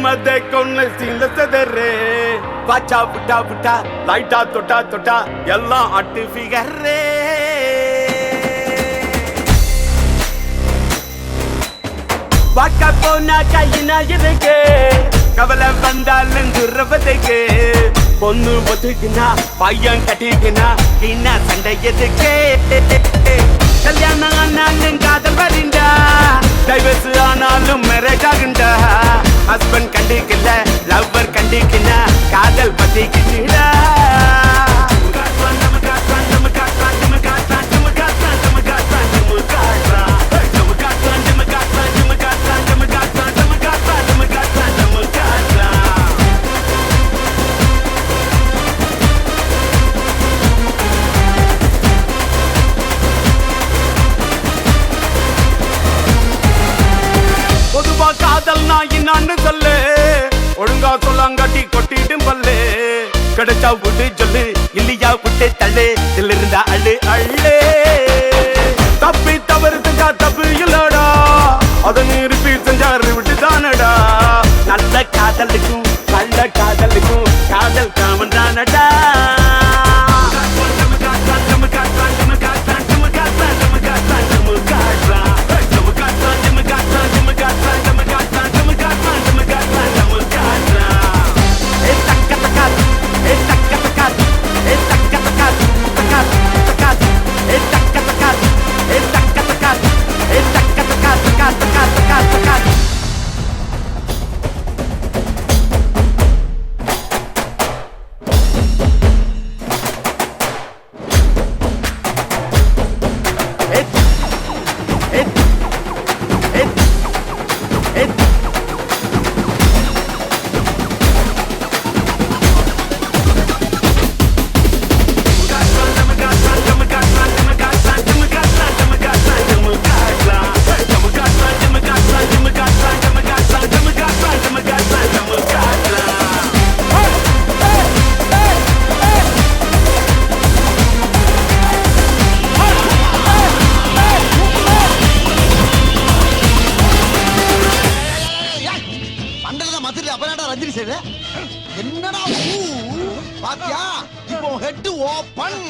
मध्य कौन सीन सदरे बाचा बुटा बुटा लाइटा तोटा तोटा यल्ला अट्टू फिगरे बाका पोना कायना इरुके कवला वंदालुम दुर्वदके பொண்ணு ஒதுக்குனா பையன் கட்டிக்குனா என்ன சண்டை எதுக்கே கல்யாணம் ஆனாலும் காதல் வரிண்டா டைவர்ஸ் ஆனாலும் மேரேஜ் ஆகுண்டா ஹஸ்பண்ட் கண்டிக்கல லவ்வர் கண்டிக்கனா காதல் பத்திக்கிட்டா காதல் நான் என்னான்னு சொல்லு ஒழுங்கா சொல்லாங்காட்டி கொட்டிட்டும் பல்லு கிடைச்சா விட்டு சொல்லு இல்லையா விட்டு தள்ளு இதுல இருந்தா அள்ளு அள்ளு தப்பி தவறு செஞ்சா தப்பு இல்லடா அதை நிறுத்தி செஞ்சாரு விட்டு தானடா நல்ல காதலுக்கும் நல்ல காதலுக்கும் காதல் காமன் தானடா என்னடா பாத்தியா இப்போ ஹெட் ஓபன்